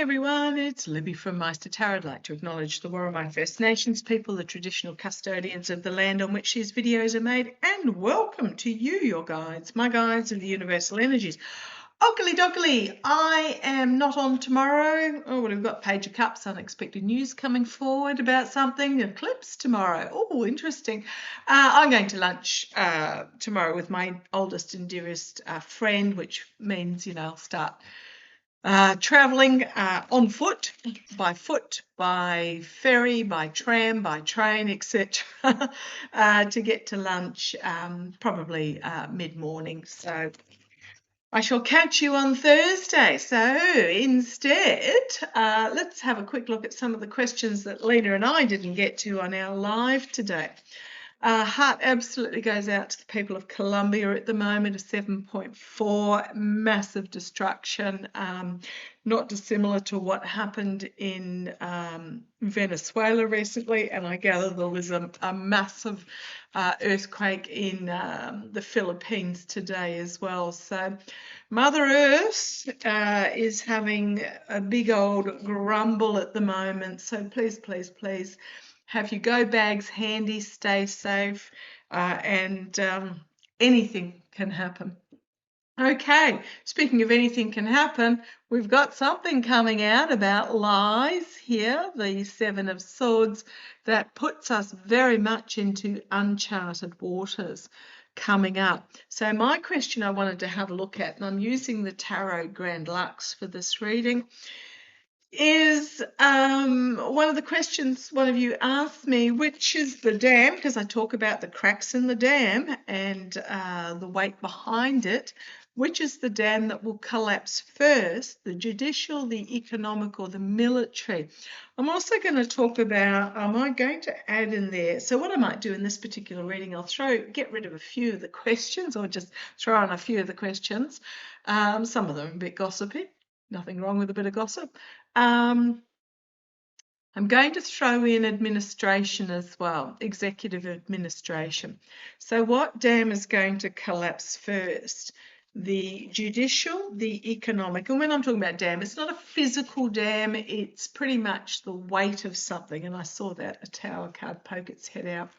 everyone, it's Libby from Maighstirtarot. I'd like to acknowledge the Worimi First Nations people, the traditional custodians of the land on which these videos are made, and welcome to you, your guides, my guides of the universal energies. Oggly doggly, I am not on tomorrow. Oh, well, we've got Page of Cups, unexpected news coming forward about something, eclipse tomorrow. Oh, interesting. I'm going to lunch tomorrow with my oldest and dearest friend, which means, I'll start travelling on foot, by ferry, by tram, by train, etc. To get to lunch probably mid-morning. So I shall catch you on Thursday. So instead, let's have a quick look at some of the questions that Lena and I didn't get to on our live today. Heart absolutely goes out to the people of Colombia at the moment, a 7.4, massive destruction, not dissimilar to what happened in Venezuela recently, and I gather there was a massive earthquake in the Philippines today as well. So Mother Earth is having a big old grumble at the moment, so please, please, please, have your go bags handy, stay safe, and anything can happen. Okay, speaking of anything can happen, we've got something coming out about lies here, the Seven of Swords, that puts us very much into uncharted waters coming up. So my question I wanted to have a look at, and I'm using the Tarot Grand Lux for this reading, is one of the questions one of you asked me, which is the dam, because I talk about the cracks in the dam and the weight behind it, which is the dam that will collapse first, the judicial, the economic, or the military. I'm also going to talk about, am I going to add in there, so what I might do in this particular reading, I'll get rid of a few of the questions, or just throw on a few of the questions. Some of them are a bit gossipy. Nothing wrong with a bit of gossip. I'm going to throw in administration as well, executive administration. So what dam is going to collapse first? The judicial, the economic. And when I'm talking about dam, it's not a physical dam, it's pretty much the weight of something. And I saw that, a tower card poke its head out.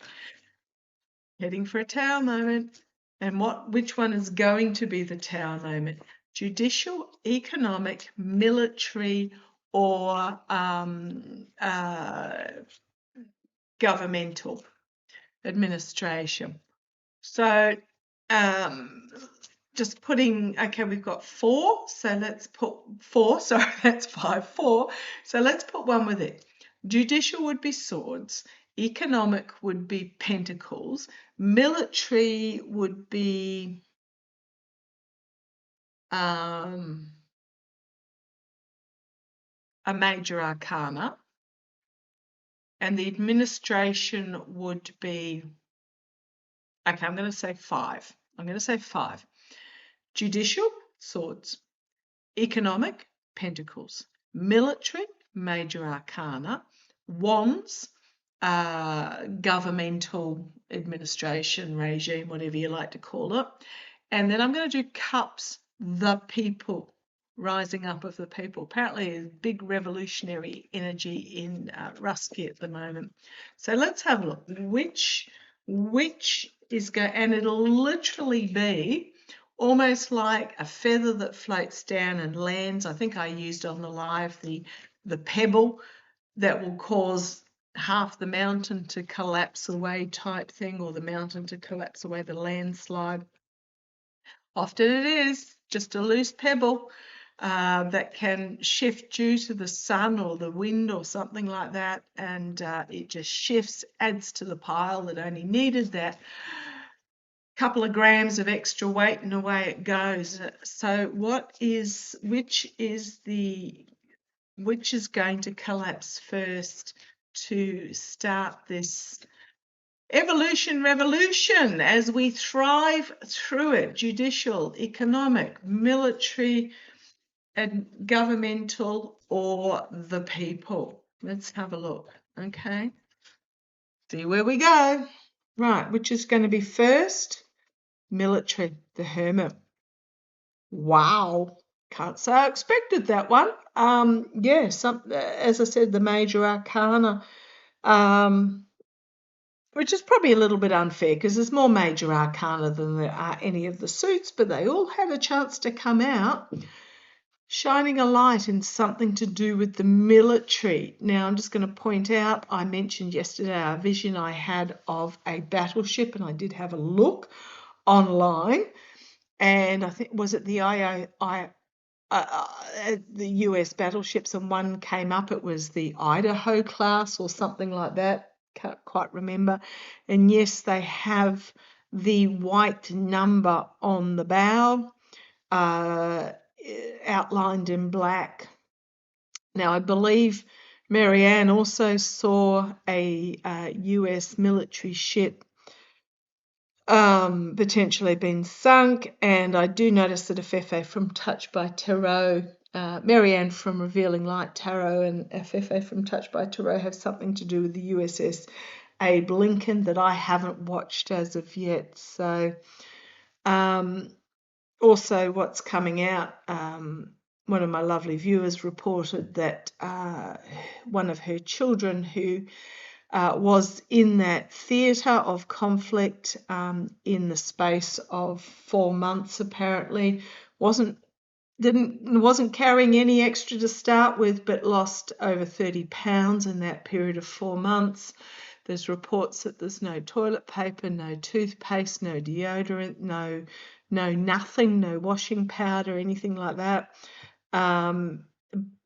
Heading for a tower moment. And which one is going to be the tower moment? Judicial, economic, military, or governmental administration. So just putting, okay, we've got 4, so let's put 4, sorry, that's 5, 4. So let's put one with it. Judicial would be swords, economic would be pentacles, military would be a major arcana, and the administration would be, okay, I'm going to say 5. I'm going to say 5. Judicial, swords. Economic, pentacles. Military, major arcana. Wands, governmental administration, regime, whatever you like to call it. And then I'm going to do cups, the people, rising up of the people. Apparently there's big revolutionary energy in Rusky at the moment. So let's have a look. Which is going, and it'll literally be almost like a feather that floats down and lands. I think I used on the live the pebble that will cause half the mountain to collapse away type thing, or the mountain to collapse away, the landslide. Often it is just a loose pebble that can shift due to the sun or the wind or something like that, and it just shifts, adds to the pile that only needed that couple of grams of extra weight, and away it goes. So which is going to collapse first to start this revolution as we thrive through it? Judicial, economic, military, and governmental, or the people? Let's have a look. Okay, see where we go. Right, which is going to be first? Military, the Hermit. Wow. Can't say I expected that one. Yeah, as I said, the major arcana, which is probably a little bit unfair because there's more major arcana than there are any of the suits, but they all had a chance to come out, shining a light in something to do with the military. Now, I'm just going to point out, I mentioned yesterday a vision I had of a battleship, and I did have a look online, and I think, was it the the US battleships, and one came up, it was the Idaho class or something like that, can't quite remember. And yes, they have the white number on the bow, outlined in black. Now, I believe Marianne also saw a US military ship potentially been sunk, and I do notice that Afefe from Touch by Tarot, Marianne from Revealing Light Tarot, and Afefe from Touch by Tarot have something to do with the USS Abe Lincoln that I haven't watched as of yet. So also what's coming out, one of my lovely viewers reported that one of her children who was in that theatre of conflict in the space of 4 months, apparently wasn't carrying any extra to start with, but lost over 30 pounds in that period of 4 months. There's reports that there's no toilet paper, no toothpaste, no deodorant, no nothing, no washing powder, anything like that. And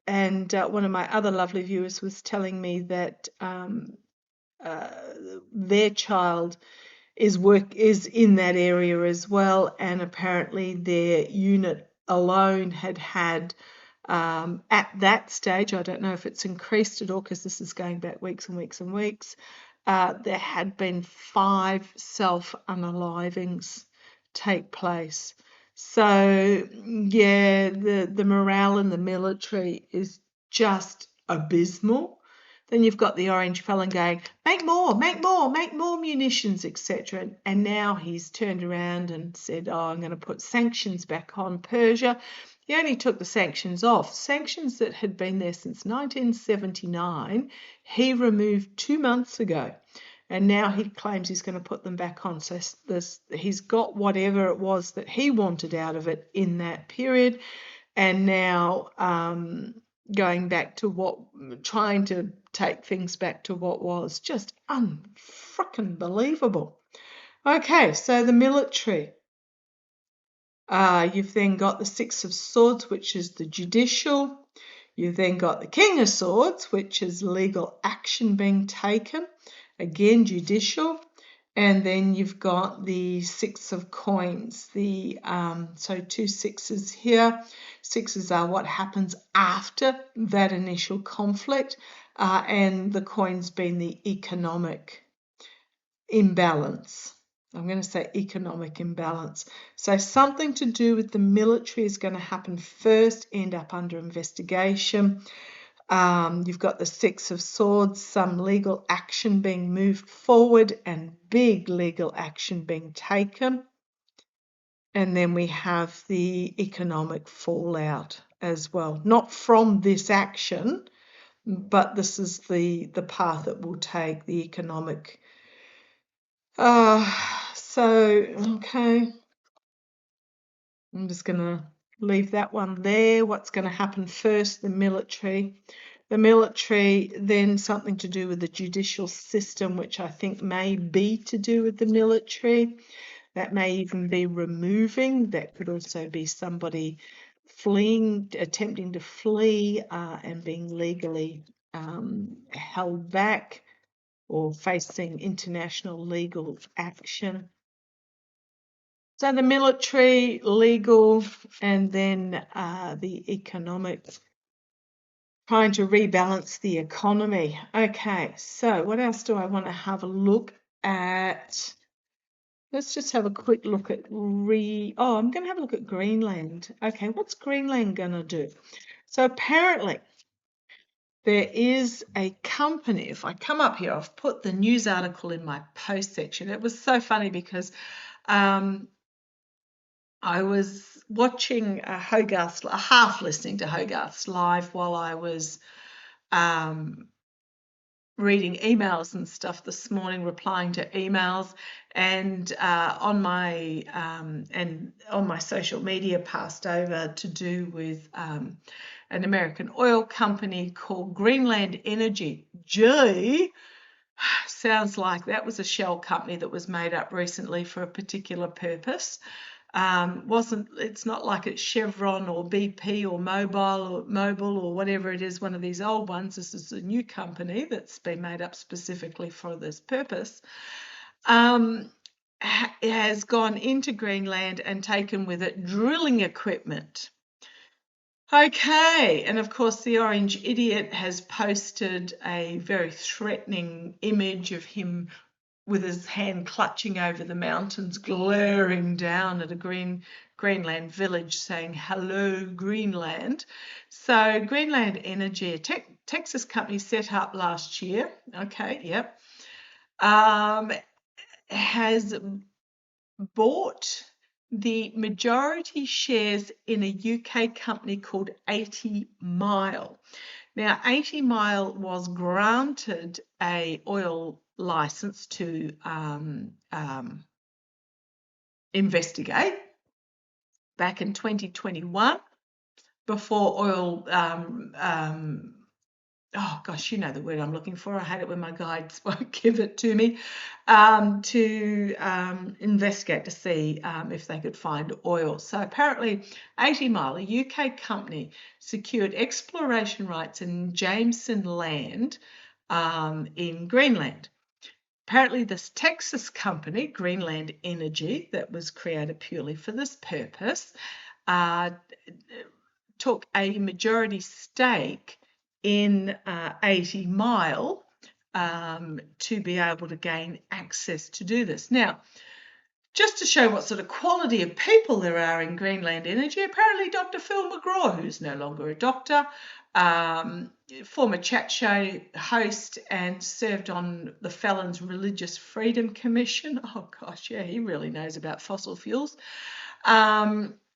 one of my other lovely viewers was telling me that their child is in that area as well, and apparently their unit alone had at that stage, I don't know if it's increased at all because this is going back weeks and weeks and weeks, there had been 5 self-unalivings take place. So yeah, the morale in the military is just abysmal. Then you've got the orange felon going, make more munitions, etc. And now he's turned around and said, oh, I'm going to put sanctions back on Persia. He only took the sanctions off. Sanctions that had been there since 1979, he removed 2 months ago. And now he claims he's going to put them back on. So he's got whatever it was that he wanted out of it in that period. And now going back to trying to take things back to what was just unfrickin' believable. Okay, so the military. You've then got the 6 of Swords, which is the judicial. You've then got the King of Swords, which is legal action being taken. Again, judicial. And then you've got the 6 of Coins. So 2 6s here. 6s are what happens after that initial conflict, and the coins being the economic imbalance. I'm going to say economic imbalance. So something to do with the military is going to happen first, end up under investigation. You've got the 6 of Swords, some legal action being moved forward and big legal action being taken. And then we have the economic fallout as well. Not from this action, but this is the path it will take, the economic. Okay. I'm just going to leave that one there. What's going to happen first? The military. The military, then something to do with the judicial system, which I think may be to do with the military. That may even be removing. That could also be somebody fleeing, attempting to flee and being legally held back or facing international legal action. So the military, legal, and then the economic, trying to rebalance the economy. Okay, so what else do I want to have a look at? Let's just have a quick look at I'm going to have a look at Greenland. Okay, what's Greenland going to do? So apparently there is a company. If I come up here, I've put the news article in my post section. It was so funny because I was watching half listening to Hogarth's live while I was um, reading emails and stuff this morning, replying to emails, and on my social media passed over to do with an American oil company called Greenland Energy. Gee, sounds like that was a shell company that was made up recently for a particular purpose. It's not like it's Chevron or BP or Mobil or whatever it is, one of these old ones. This is a new company that's been made up specifically for this purpose. Has gone into Greenland and taken with it drilling equipment. Okay, and of course the Orange Idiot has posted a very threatening image of him with his hand clutching over the mountains, glaring down at a Greenland village saying, "Hello, Greenland." So Greenland Energy, a Texas company set up last year, okay, yep, has bought the majority shares in a UK company called 80 Mile. Now, 80 Mile was granted a oil license to investigate back in 2021 before oil oh gosh, you know the word I'm looking for. I hate it when my guides won't give it to me, to investigate to see if they could find oil. So apparently 80 Mile, a UK company, secured exploration rights in Jameson Land in Greenland. Apparently this Texas company, Greenland Energy, that was created purely for this purpose, took a majority stake in 80 Mile to be able to gain access to do this. Now, just to show what sort of quality of people there are in Greenland Energy, apparently Dr. Phil McGraw, who's no longer a doctor, former chat show host and served on the Felons Religious Freedom Commission. Oh gosh, yeah, he really knows about fossil fuels.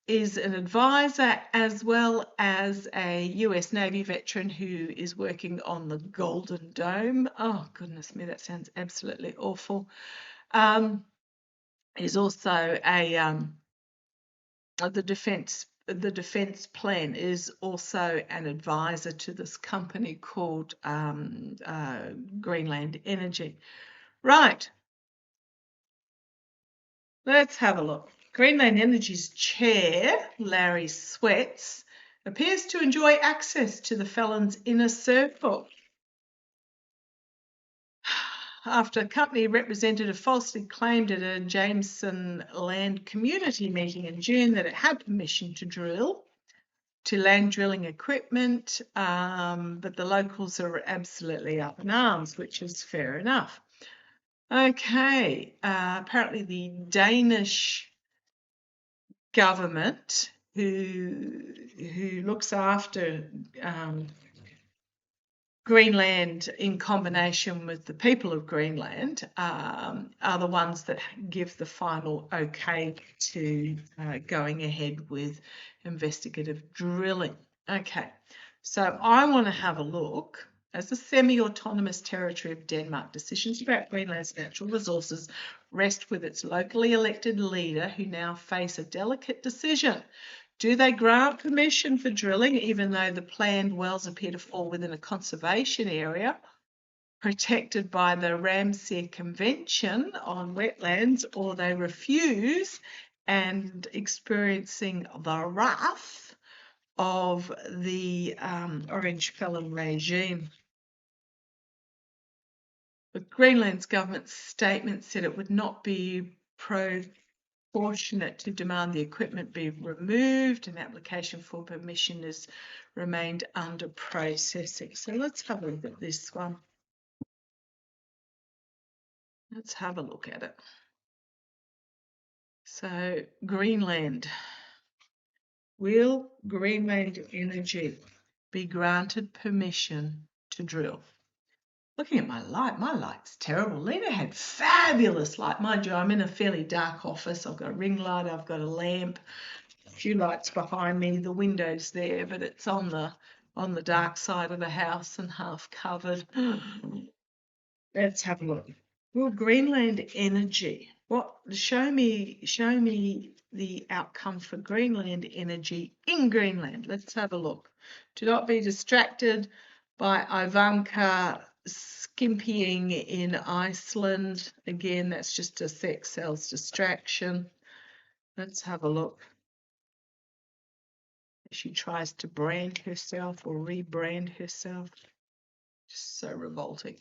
Is an advisor, as well as a US Navy veteran who is working on the Golden Dome. Oh, goodness me, that sounds absolutely awful. Is also the defense plan is also an advisor to this company called Greenland Energy. Right. Let's have a look. Greenland Energy's chair, Larry Sweats, appears to enjoy access to the Felons' inner circle. After a company representative falsely claimed at a Jameson Land community meeting in June that it had permission to drill, to land drilling equipment, but the locals are absolutely up in arms, which is fair enough. Okay, apparently the Danish government who looks after Greenland in combination with the people of Greenland are the ones that give the final okay to going ahead with investigative drilling. Okay, so I want to have a look. As a semi-autonomous territory of Denmark, decisions about Greenland's natural resources rest with its locally elected leader, who now face a delicate decision. Do they grant permission for drilling, even though the planned wells appear to fall within a conservation area protected by the Ramsar Convention on Wetlands, or they refuse and experiencing the wrath of the Orange Felon regime? But Greenland's government statement said it would not be proportionate to demand the equipment be removed. An application for permission has remained under processing. So let's have a look at this one. Let's have a look at it. So Greenland. Will Greenland Energy be granted permission to drill? Looking at my light's terrible. Lena had fabulous light. Mind you, I'm in a fairly dark office. I've got a ring light, I've got a lamp, a few lights behind me, the window's there, but it's on the dark side of the house and half covered. Let's have a look. Well, Greenland energy. Show me the outcome for Greenland energy in Greenland. Let's have a look. Do not be distracted by Ivanka skimpying in Iceland. Again, that's just a sex sells distraction. Let's have a look. She tries to brand herself or rebrand herself. Just so revolting.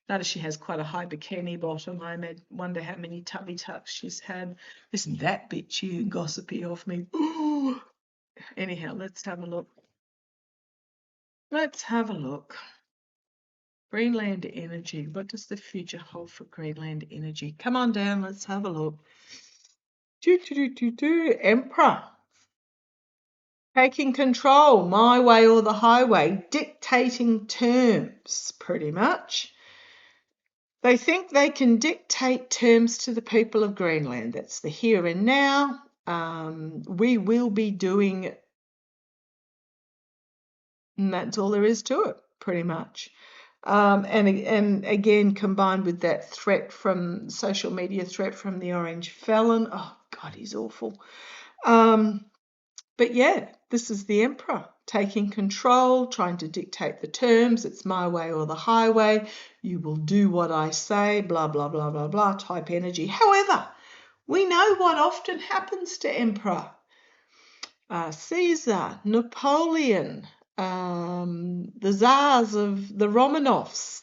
Notice she has quite a high bikini bottom. I wonder how many tubby tucks she's had. Isn't that bitchy and gossipy of me? Ooh. Anyhow, let's have a look. Let's have a look. Greenland energy. What does the future hold for Greenland energy? Come on down. Let's have a look. Emperor. Taking control, my way or the highway, dictating terms, pretty much. They think they can dictate terms to the people of Greenland. That's the here and now. We will be doing, and that's all there is to it, pretty much. And again, combined with that threat from social media, threat from the Orange Felon. Oh, God, he's awful. But yeah, this is the Emperor taking control, trying to dictate the terms. It's my way or the highway. You will do what I say, blah, blah, blah, blah, blah, type energy. However, we know what often happens to Emperor. Caesar, Napoleon, the Tsars of the Romanovs,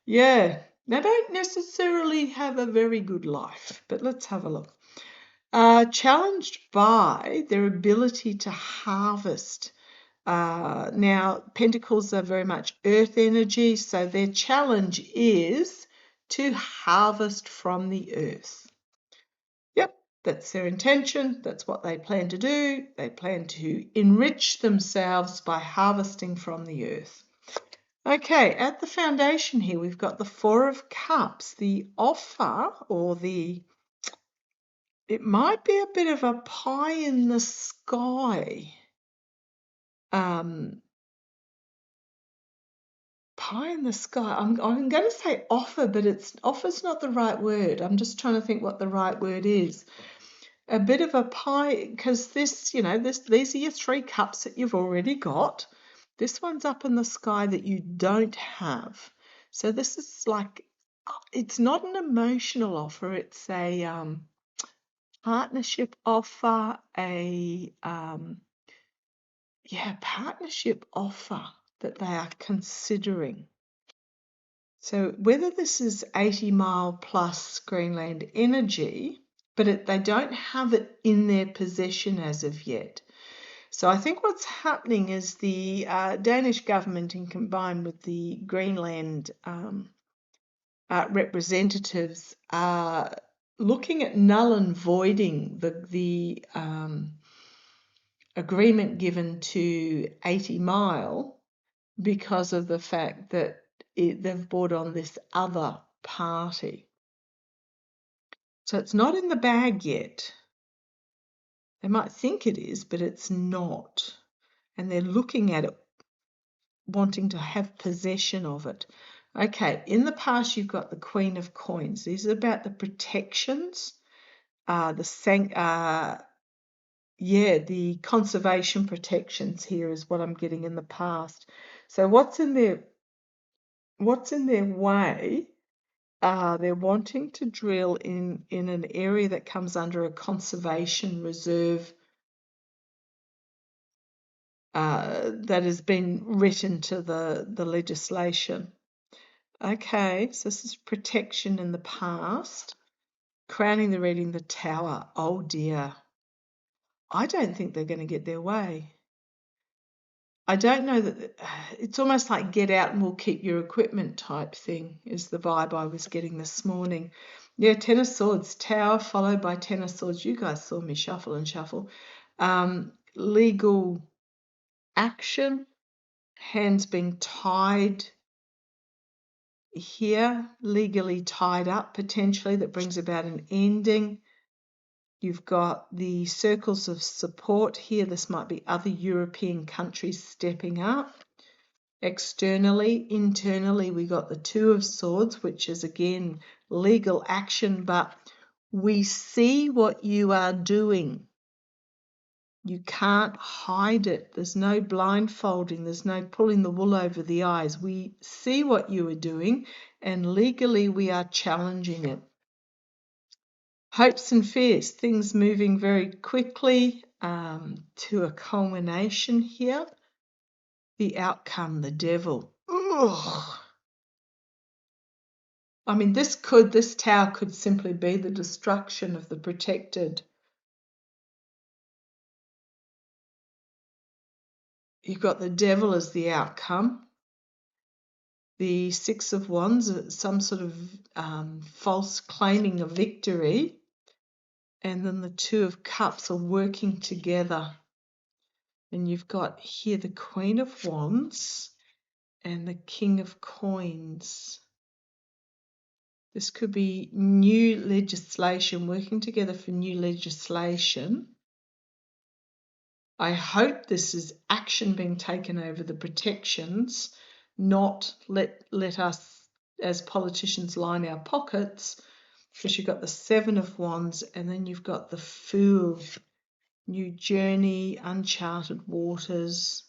they don't necessarily have a very good life. But let's have a look. Challenged by their ability to harvest. Now, Pentacles are very much earth energy, so their challenge is to harvest from the earth. Yep, that's their intention. That's what they plan to do. They plan to enrich themselves by harvesting from the earth. Okay, at the foundation here, we've got the Four of Cups, the offer or it might be a bit of a pie in the sky. Pie in the sky. I'm going to say offer, but offer's not the right word. I'm just trying to think what the right word is. A bit of a pie, because these are your 3 cups that you've already got. This one's up in the sky that you don't have. So this is like, it's not an emotional offer. It's a partnership offer, partnership offer that they are considering. So whether this is 80 mile plus Greenland energy, but they don't have it in their possession as of yet. So I think what's happening is the Danish government, in combined with the Greenland representatives, are looking at null and voiding the agreement given to 80 Mile because of the fact that they've brought on this other party. So it's not in the bag yet. They might think it is, but it's not. And they're looking at it, wanting to have possession of it. Okay, in the past you've got the Queen of Coins. These are about the protections, the conservation protections here is what I'm getting in the past. So what's in their way? They're wanting to drill in an area that comes under a conservation reserve that has been written to the legislation. Okay, so this is protection in the past. Crowning the reading, the Tower. Oh dear. I don't think they're going to get their way. I don't know that it's almost like get out and we'll keep your equipment type thing is the vibe I was getting this morning. Yeah, Ten of Swords, Tower followed by Ten of Swords. You guys saw me shuffle and shuffle. Legal action, hands being tied here, legally tied up potentially, that brings about an ending. You've got the circles of support here. This might be other European countries stepping up. Externally, internally, we got the Two of Swords, which is again legal action, but we see what you are doing. You can't hide it. There's no blindfolding. There's no pulling the wool over the eyes. We see what you are doing, and legally we are challenging it. Hopes and fears, things moving very quickly to a culmination here. The outcome, the devil. Ugh. I mean, this tower could simply be the destruction of the protected. You've got the devil as the outcome. The Six of Wands, some sort of false claiming of victory. And then the Two of Cups are working together. And you've got here the Queen of Wands and the King of Coins. This could be new legislation, working together for new legislation. I hope this is action being taken over the protections, not let us as politicians line our pockets, because you've got the Seven of Wands and then you've got the Fool, new journey, uncharted waters.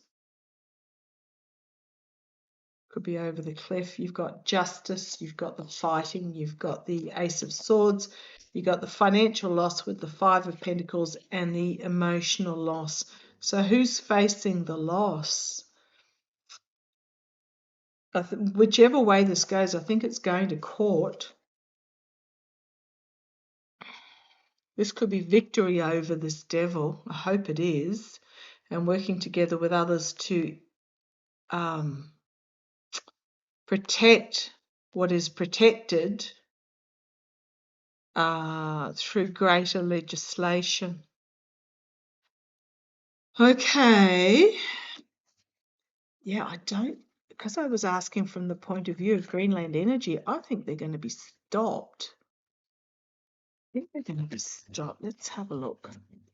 Could be over the cliff. You've got justice, you've got the fighting, you've got the Ace of Swords, you've got the financial loss with the Five of Pentacles and the emotional loss. So who's facing the loss? Whichever way this goes, I think it's going to court. This could be victory over this devil. I hope it is. And working together with others to protect what is protected through greater legislation. Okay. Yeah, because I was asking from the point of view of Greenland energy, I think they're going to be stopped. I think they're going to be stopped. Let's have a look.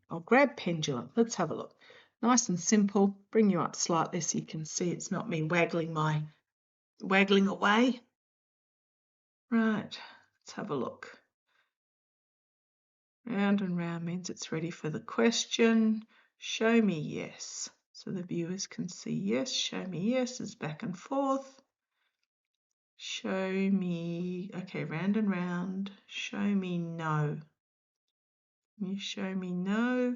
I'll grab pendulum. Let's have a look. Nice and simple. Bring you up slightly so you can see it's not me waggling away. Right, let's have a look. Round and round means it's ready for the question. Show me yes. So the viewers can see yes. Show me yes is back and forth. Show me, okay, round and round. Show me no. Can you show me no?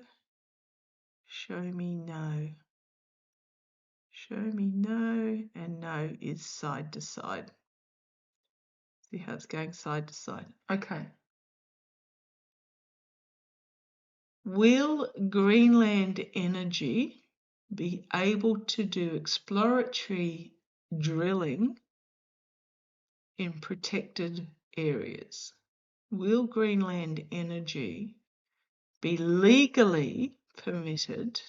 Show me no. Show me no, and no is side to side. See how it's going side to side. Okay. Will Greenland energy be able to do exploratory drilling in protected areas? Will Greenland energy be legally permitted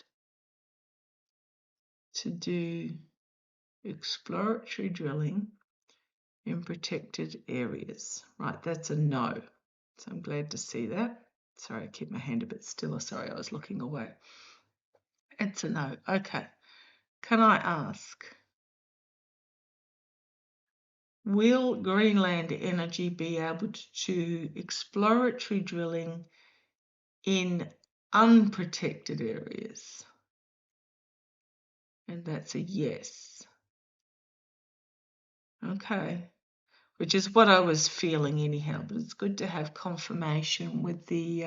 to do exploratory drilling in protected areas? Right, that's a no. So I'm glad to see that. Sorry, I keep my hand a bit stiller. Sorry, I was looking away. It's a no. Okay. Can I ask, will Greenland energy be able to do exploratory drilling in unprotected areas? And that's a yes. Okay. Which is what I was feeling anyhow, but it's good to have confirmation with the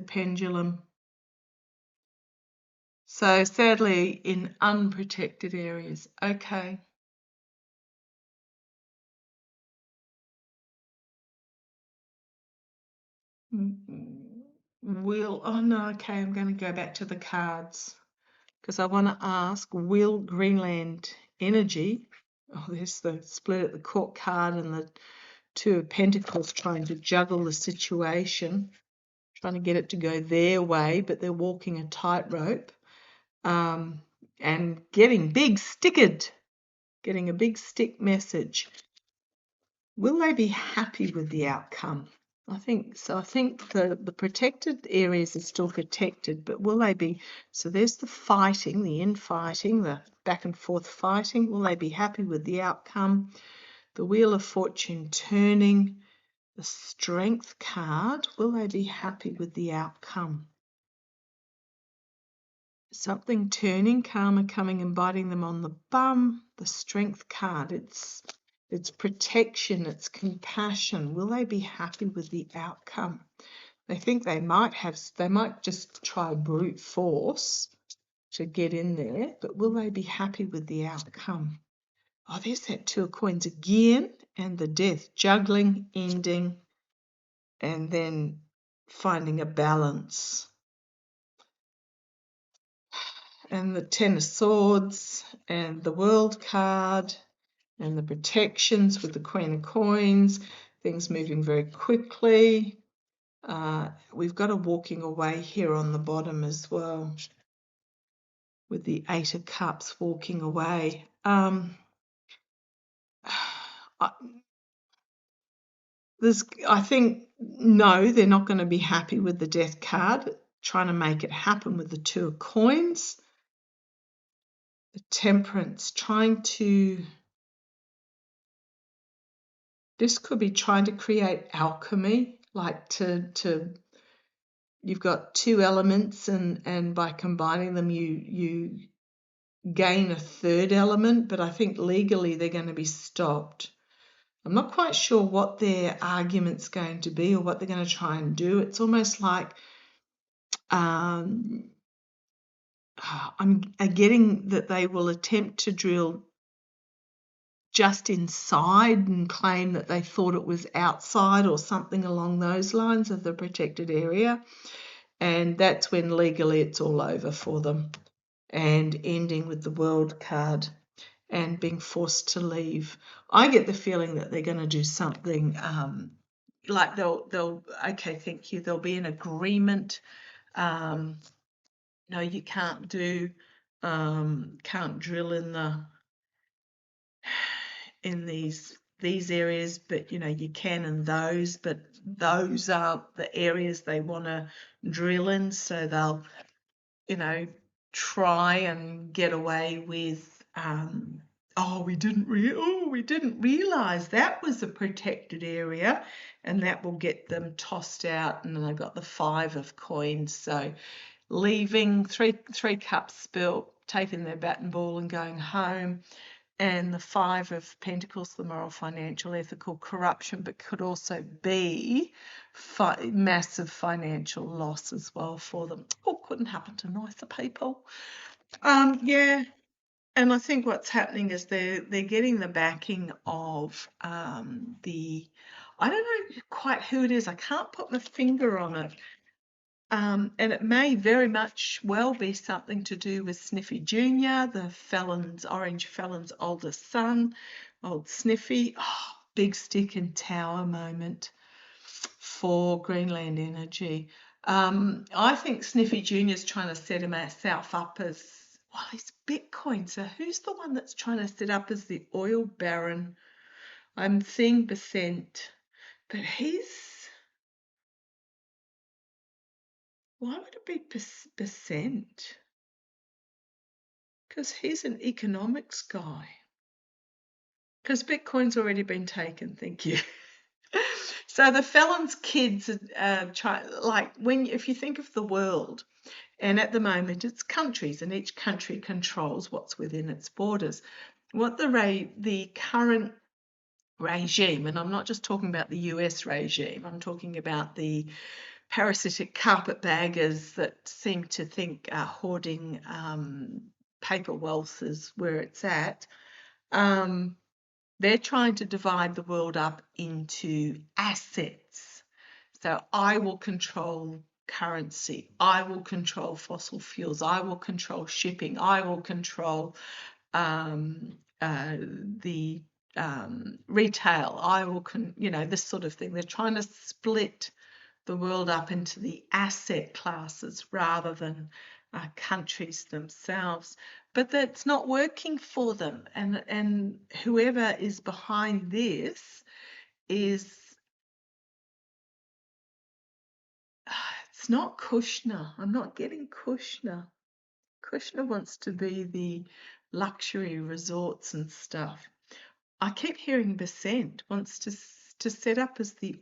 pendulum. So sadly, in unprotected areas. Okay. Oh no, okay, I'm going to go back to the cards because I want to ask, will Greenland energy, there's the split at the court card and the Two of Pentacles trying to juggle the situation, trying to get it to go their way, but they're walking a tightrope and getting big stickered. getting a big stick message. Will they be happy with the outcome? I think so. I think the protected areas are still protected, but will they be? So there's the fighting, the infighting, the back and forth fighting. Will they be happy with the outcome? The Wheel of Fortune turning, the Strength card. Will they be happy with the outcome? Something turning, karma coming and biting them on the bum. The Strength card. It's protection, it's compassion. Will they be happy with the outcome? They think they might just try brute force to get in there, but will they be happy with the outcome? Oh, there's that Two of Coins again, and the Death, juggling, ending, and then finding a balance. And the Ten of Swords, and the World card, and the protections with the Queen of Coins, things moving very quickly. We've got a walking away here on the bottom as well, with the Eight of Cups walking away. I think, no, they're not going to be happy with the Death card, trying to make it happen with the Two of Coins. The Temperance, this could be trying to create alchemy, like you've got two elements, and by combining them you gain a third element, but I think legally they're going to be stopped. I'm not quite sure what their argument's going to be or what they're going to try and do. It's almost like I'm getting that they will attempt to drill just inside and claim that they thought it was outside or something along those lines of the protected area. And that's when legally it's all over for them. And ending with the World card and being forced to leave. I get the feeling that they're going to do something like they'll okay, thank you, there'll be an agreement. No, you can't can't drill in these areas, but you can in those, but those are the areas they want to drill in, so they'll try and get away with we didn't realize that was a protected area, and that will get them tossed out. And then they've got the Five of Coins, so leaving, three cups spilt, taking their bat and ball and going home. And the Five of Pentacles, the moral, financial, ethical corruption, but could also be massive financial loss as well for them. Oh, couldn't happen to nicer people. Yeah, and I think what's happening is they're getting the backing of I don't know quite who it is. I can't put my finger on it. And it may very much well be something to do with Sniffy Jr., the Orange Felon's oldest son, old Sniffy. Oh, big stick and tower moment for Greenland energy. I think Sniffy Jr. is trying to set himself up as, well, he's Bitcoin. So who's the one that's trying to set up as the oil baron? I'm seeing Percent, but why would it be Percent? Because he's an economics guy. Because Bitcoin's already been taken, thank you. So the felon's kids are if you think of the world, and at the moment it's countries, and each country controls what's within its borders. What the current regime, and I'm not just talking about the US regime, I'm talking about the parasitic carpetbaggers that seem to think hoarding paper wealth is where it's at. They're trying to divide the world up into assets. So I will control currency, I will control fossil fuels, I will control shipping, I will control the retail, I will this sort of thing. They're trying to split the world up into the asset classes rather than countries themselves, but that's not working for them. And whoever is behind this is, it's not Kushner. I'm not getting Kushner. Kushner wants to be the luxury resorts and stuff. I keep hearing Besant wants to set up as the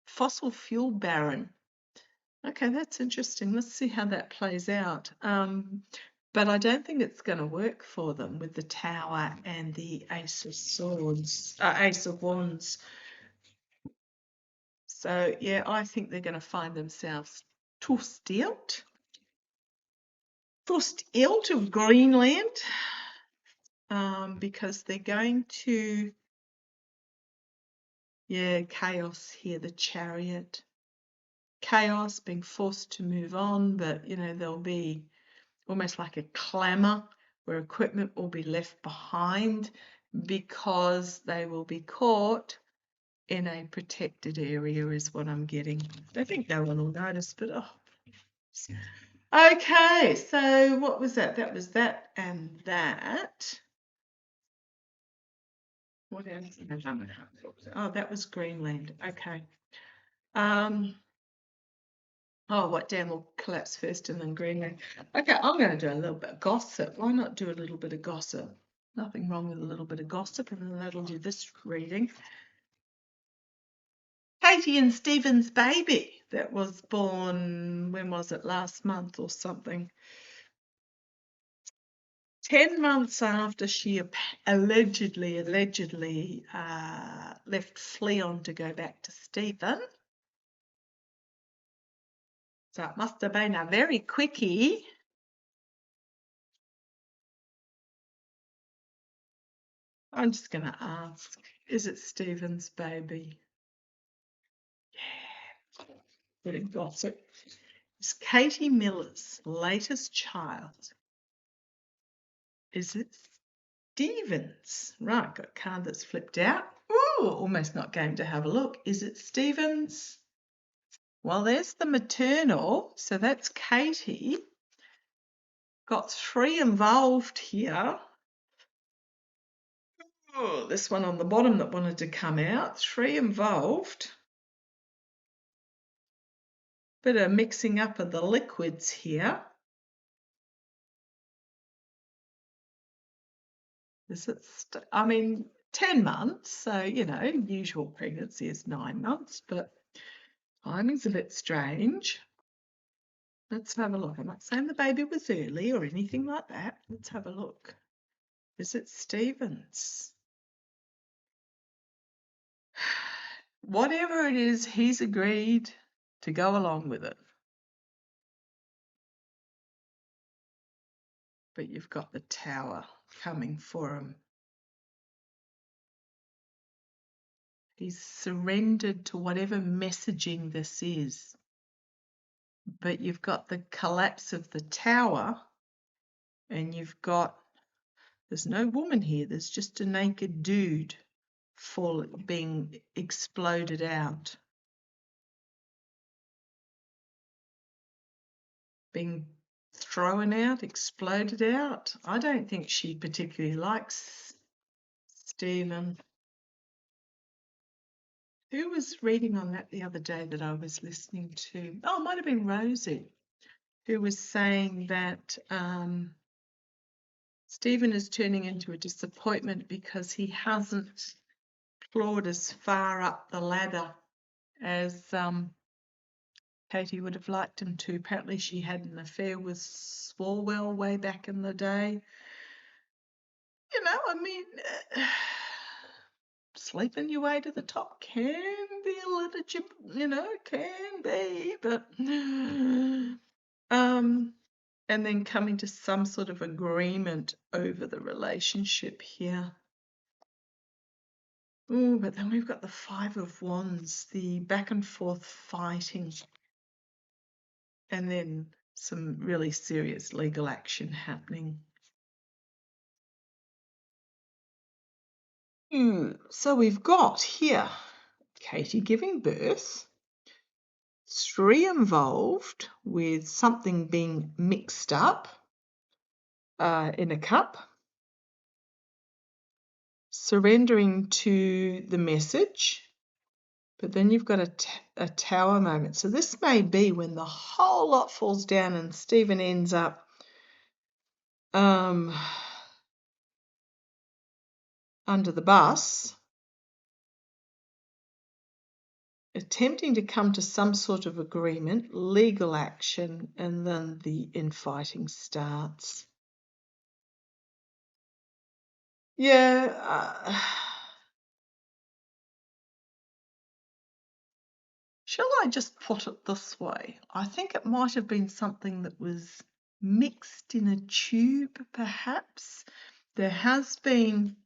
fossil fuel baron. Okay, that's interesting. Let's see how that plays out. But I don't think it's going to work for them with the Tower and the Ace of Wands. So, yeah, I think they're going to find themselves tossed out of Greenland, because they're going to, chaos here, the Chariot. Chaos, being forced to move on, but, there'll be almost like a clamour where equipment will be left behind because they will be caught in a protected area is what I'm getting. I think no one will notice, but okay, so what was that? That was that and that. What else? Oh, that was Greenland. Okay. Oh, what dam will collapse first and then Greenland? Okay, I'm going to do a little bit of gossip. Why not do a little bit of gossip? Nothing wrong with a little bit of gossip, and then that'll do this reading. Katie and Stephen's baby that was born, when was it, last month or something? 10 months after she allegedly left Fleon to go back to Stephen. So it must have been a very quickie. I'm just going to ask, is it Stephen's baby? Yeah. Bit of gossip. It's Katie Miller's latest child. Is it Stephen's? Right, got a card that's flipped out. Ooh, almost not going to have a look. Is it Stephen's? Well, there's the maternal, so that's Katie. Got 3 involved here. Oh, this one on the bottom that wanted to come out. 3 involved. Bit of mixing up of the liquids here. Is it? 10 months. So, usual pregnancy is 9 months, but timing's a bit strange. Let's have a look. I'm not saying the baby was early or anything like that. Let's have a look. Is it Stephen's? Whatever it is, he's agreed to go along with it. But you've got the Tower coming for him. He's surrendered to whatever messaging this is. But you've got the collapse of the Tower, and you've got, there's no woman here, there's just a naked dude being exploded out. Being thrown out, exploded out. I don't think she particularly likes Stephen. Who was reading on that the other day that I was listening to? Oh, it might have been Rosie, who was saying that Stephen is turning into a disappointment because he hasn't clawed as far up the ladder as Katie would have liked him to. Apparently she had an affair with Swalwell way back in the day. Sleeping your way to the top can be a little, can be, but and then coming to some sort of agreement over the relationship here. Oh, but then we've got the 5 of Wands, the back and forth fighting, and then some really serious legal action happening. So we've got here Katie giving birth 3 involved with something being mixed up in a cup, surrendering to the message, but then you've got a tower moment. So this may be when the whole lot falls down and Stephen ends up under the bus, attempting to come to some sort of agreement, legal action, and then the infighting starts. Yeah. Shall I just put it this way? I think it might have been something that was mixed in a tube, perhaps. There has been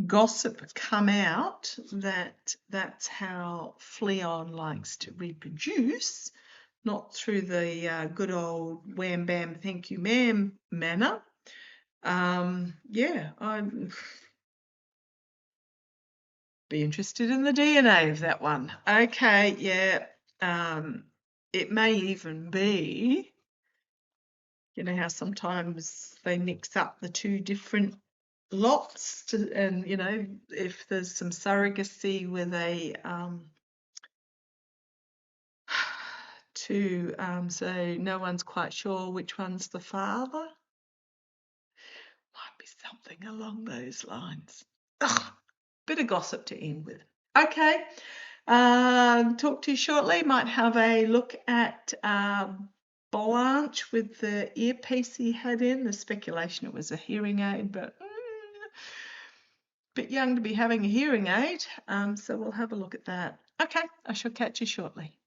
gossip come out that that's how Fleon likes to reproduce, not through the good old wham bam thank you ma'am manner. Yeah, I'd be interested in the DNA of that one. Okay, yeah. It may even be, you know how sometimes they mix up the 2 different lots and, you know, if there's some surrogacy where they so no one's quite sure which one's the father. Might be something along those lines. Ugh, bit of gossip to end with. Okay, talk to you shortly. Might have a look at Blanche with the earpiece he had in. The speculation it was a hearing aid, but bit young to be having a hearing aid. So we'll have a look at that. Okay, I shall catch you shortly.